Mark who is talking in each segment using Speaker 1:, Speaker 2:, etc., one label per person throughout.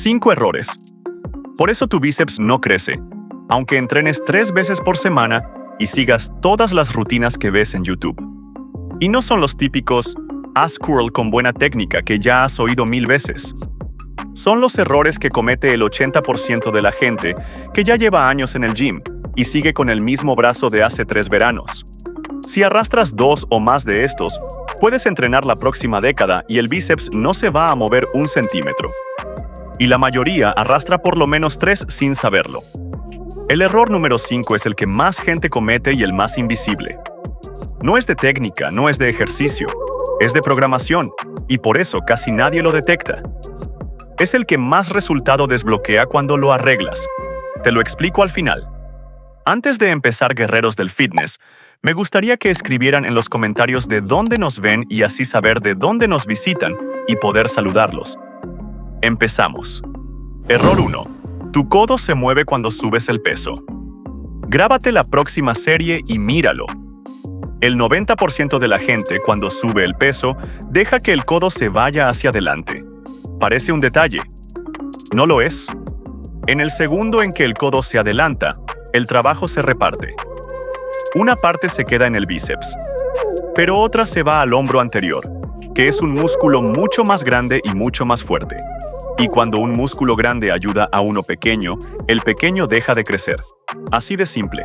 Speaker 1: 5 errores. Por eso tu bíceps no crece, aunque entrenes 3 veces por semana y sigas todas las rutinas que ves en YouTube. Y no son los típicos haz curl con buena técnica que ya has oído 1000 veces. Son los errores que comete el 80% de la gente que ya lleva años en el gym y sigue con el mismo brazo de hace 3 veranos. Si arrastras 2 o más de estos, puedes entrenar la próxima década y el bíceps no se va a mover 1 centímetro. Y la mayoría arrastra por lo menos 3 sin saberlo. El error número 5 es el que más gente comete y el más invisible. No es de técnica, no es de ejercicio, es de programación, y por eso casi nadie lo detecta. Es el que más resultado desbloquea cuando lo arreglas. Te lo explico al final. Antes de empezar, guerreros del fitness, me gustaría que escribieran en los comentarios de dónde nos ven y así saber de dónde nos visitan y poder saludarlos. Empezamos. Error 1. Tu codo se mueve cuando subes el peso. Grábate la próxima serie y míralo. El 90% de la gente, cuando sube el peso, deja que el codo se vaya hacia adelante. Parece un detalle. ¿No lo es? En el segundo en que el codo se adelanta, el trabajo se reparte. Una parte se queda en el bíceps, pero otra se va al hombro anterior, que es un músculo mucho más grande y mucho más fuerte. Y cuando un músculo grande ayuda a uno pequeño, el pequeño deja de crecer. Así de simple.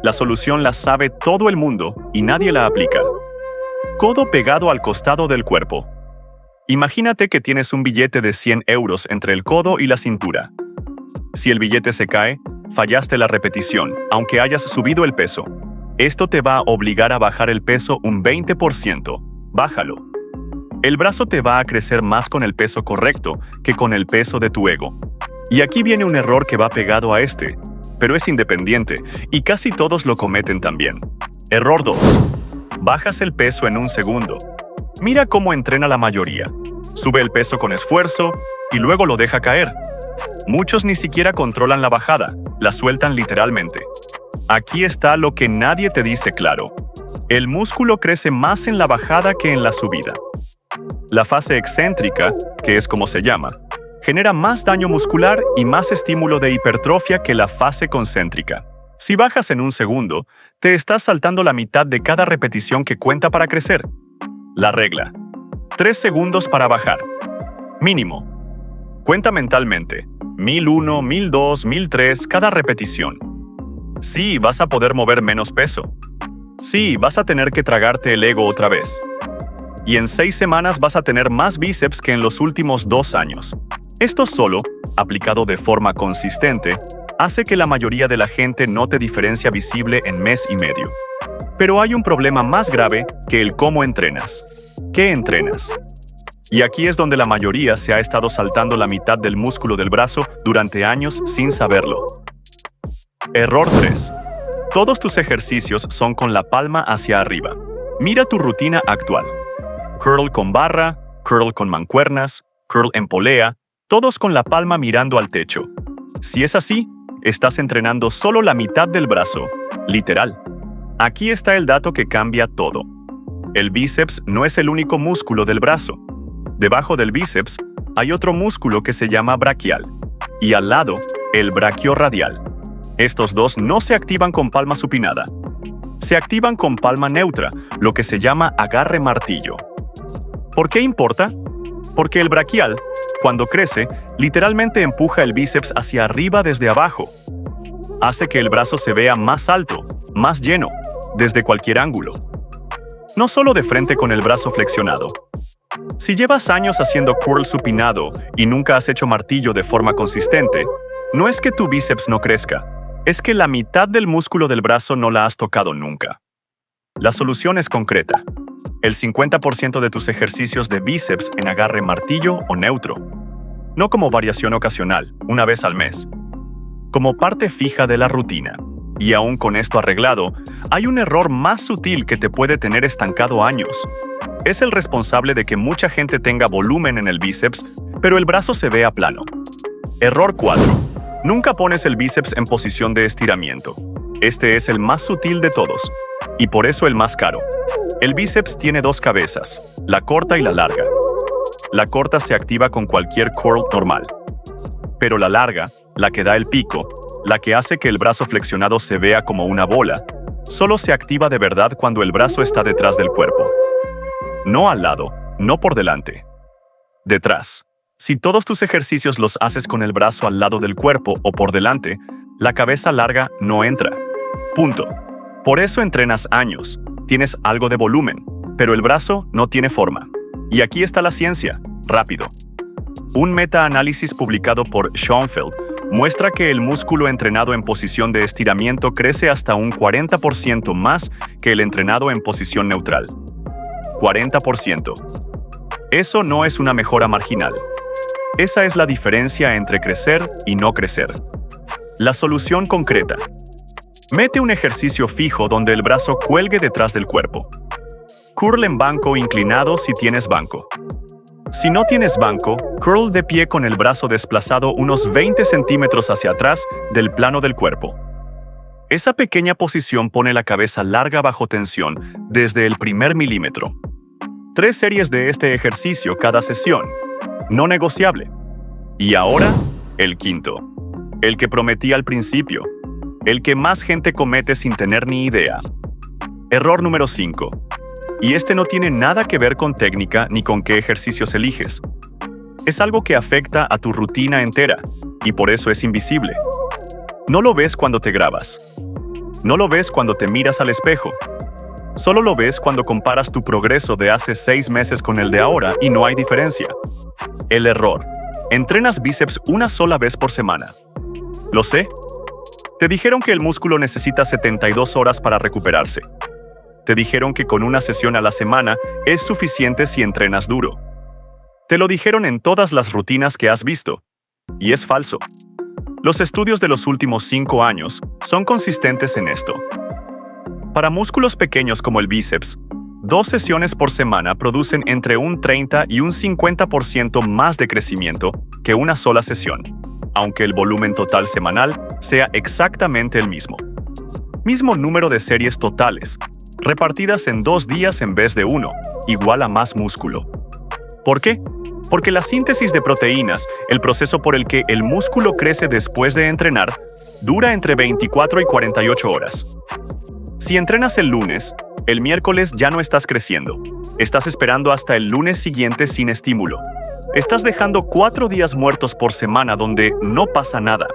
Speaker 1: La solución la sabe todo el mundo y nadie la aplica. Codo pegado al costado del cuerpo. Imagínate que tienes un billete de 100 euros entre el codo y la cintura. Si el billete se cae, fallaste la repetición, aunque hayas subido el peso. Esto te va a obligar a bajar el peso un 20%. Bájalo. El brazo te va a crecer más con el peso correcto que con el peso de tu ego. Y aquí viene un error que va pegado a este, pero es independiente y casi todos lo cometen también. Error 2. Bajas el peso en 1 segundo. Mira cómo entrena la mayoría. Sube el peso con esfuerzo y luego lo deja caer. Muchos ni siquiera controlan la bajada, la sueltan literalmente. Aquí está lo que nadie te dice claro. El músculo crece más en la bajada que en la subida. La fase excéntrica, que es como se llama, genera más daño muscular y más estímulo de hipertrofia que la fase concéntrica. Si bajas en 1 segundo, te estás saltando la mitad de cada repetición que cuenta para crecer. La regla. 3 segundos para bajar. Mínimo. Cuenta mentalmente. 1001, 1002, 1003 cada repetición. Sí, vas a poder mover menos peso. Sí, vas a tener que tragarte el ego otra vez. Y en 6 semanas vas a tener más bíceps que en los últimos 2 años. Esto solo, aplicado de forma consistente, hace que la mayoría de la gente note diferencia visible en mes y medio. Pero hay un problema más grave que el cómo entrenas. ¿Qué entrenas? Y aquí es donde la mayoría se ha estado saltando la mitad del músculo del brazo durante años sin saberlo. Error 3. Todos tus ejercicios son con la palma hacia arriba. Mira tu rutina actual. Curl con barra, curl con mancuernas, curl en polea, todos con la palma mirando al techo. Si es así, estás entrenando solo la mitad del brazo, literal. Aquí está el dato que cambia todo. El bíceps no es el único músculo del brazo. Debajo del bíceps hay otro músculo que se llama braquial y al lado el braquiorradial. Estos dos no se activan con palma supinada. Se activan con palma neutra, lo que se llama agarre martillo. ¿Por qué importa? Porque el braquial, cuando crece, literalmente empuja el bíceps hacia arriba desde abajo. Hace que el brazo se vea más alto, más lleno, desde cualquier ángulo. No solo de frente con el brazo flexionado. Si llevas años haciendo curl supinado y nunca has hecho martillo de forma consistente, no es que tu bíceps no crezca, es que la mitad del músculo del brazo no la has tocado nunca. La solución es concreta. El 50% de tus ejercicios de bíceps en agarre martillo o neutro. No como variación ocasional, una vez al mes. Como parte fija de la rutina. Y aún con esto arreglado, hay un error más sutil que te puede tener estancado años. Es el responsable de que mucha gente tenga volumen en el bíceps, pero el brazo se vea plano. Error 4. Nunca pones el bíceps en posición de estiramiento. Este es el más sutil de todos, y por eso el más caro. El bíceps tiene 2 cabezas, la corta y la larga. La corta se activa con cualquier curl normal. Pero la larga, la que da el pico, la que hace que el brazo flexionado se vea como una bola, solo se activa de verdad cuando el brazo está detrás del cuerpo. No al lado, no por delante. Detrás. Si todos tus ejercicios los haces con el brazo al lado del cuerpo o por delante, la cabeza larga no entra. Punto. Por eso entrenas años, tienes algo de volumen, pero el brazo no tiene forma. Y aquí está la ciencia, rápido. Un metaanálisis publicado por Schoenfeld muestra que el músculo entrenado en posición de estiramiento crece hasta un 40% más que el entrenado en posición neutral. 40%. Eso no es una mejora marginal. Esa es la diferencia entre crecer y no crecer. La solución concreta. Mete un ejercicio fijo donde el brazo cuelgue detrás del cuerpo. Curl en banco inclinado si tienes banco. Si no tienes banco, curl de pie con el brazo desplazado unos 20 centímetros hacia atrás del plano del cuerpo. Esa pequeña posición pone la cabeza larga bajo tensión desde el primer milímetro. 3 series de este ejercicio cada sesión. No negociable. Y ahora, el quinto. El que prometí al principio. El que más gente comete sin tener ni idea. Error número 5. Y este no tiene nada que ver con técnica ni con qué ejercicios eliges. Es algo que afecta a tu rutina entera, y por eso es invisible. No lo ves cuando te grabas. No lo ves cuando te miras al espejo. Solo lo ves cuando comparas tu progreso de hace 6 meses con el de ahora y no hay diferencia. El error. Entrenas bíceps una sola vez por semana. Lo sé. Te dijeron que el músculo necesita 72 horas para recuperarse. Te dijeron que con una sesión a la semana es suficiente si entrenas duro. Te lo dijeron en todas las rutinas que has visto. Y es falso. Los estudios de los últimos 5 años son consistentes en esto. Para músculos pequeños como el bíceps, 2 sesiones por semana producen entre un 30 y un 50% más de crecimiento que una sola sesión, aunque el volumen total semanal sea exactamente el mismo. Mismo número de series totales, repartidas en 2 días en vez de 1, igual a más músculo. ¿Por qué? Porque la síntesis de proteínas, el proceso por el que el músculo crece después de entrenar, dura entre 24 y 48 horas. Si entrenas el lunes, el miércoles ya no estás creciendo. Estás esperando hasta el lunes siguiente sin estímulo. Estás dejando 4 días muertos por semana donde no pasa nada.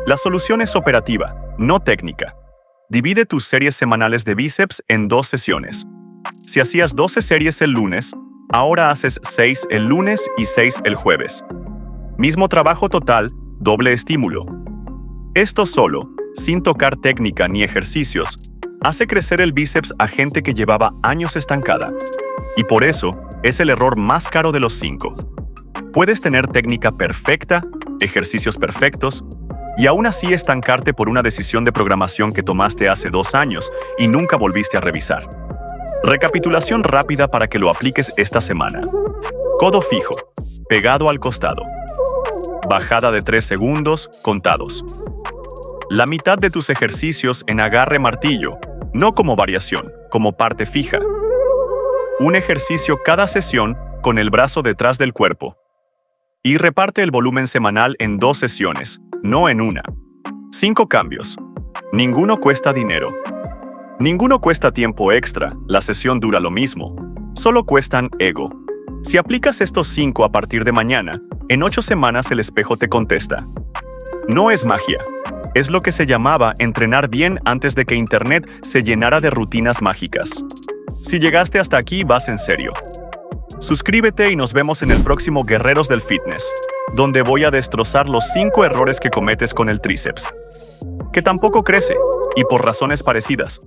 Speaker 1: La solución es operativa, no técnica. Divide tus series semanales de bíceps en 2 sesiones. Si hacías 12 series el lunes, ahora haces 6 el lunes y 6 el jueves. Mismo trabajo total, doble estímulo. Esto solo, sin tocar técnica ni ejercicios, hace crecer el bíceps a gente que llevaba años estancada. Y por eso, es el error más caro de los 5. Puedes tener técnica perfecta, ejercicios perfectos, y aún así estancarte por una decisión de programación que tomaste hace 2 años y nunca volviste a revisar. Recapitulación rápida para que lo apliques esta semana. Codo fijo, pegado al costado. Bajada de 3 segundos, contados. La mitad de tus ejercicios en agarre martillo, no como variación, como parte fija. Un ejercicio cada sesión con el brazo detrás del cuerpo. Y reparte el volumen semanal en 2 sesiones, no en una. 5 cambios. Ninguno cuesta dinero. Ninguno cuesta tiempo extra, la sesión dura lo mismo. Solo cuestan ego. Si aplicas estos 5 a partir de mañana, en 8 semanas el espejo te contesta. No es magia. Es lo que se llamaba entrenar bien antes de que Internet se llenara de rutinas mágicas. Si llegaste hasta aquí, vas en serio. Suscríbete y nos vemos en el próximo Guerreros del Fitness, donde voy a destrozar los 5 errores que cometes con el tríceps, que tampoco crece, y por razones parecidas.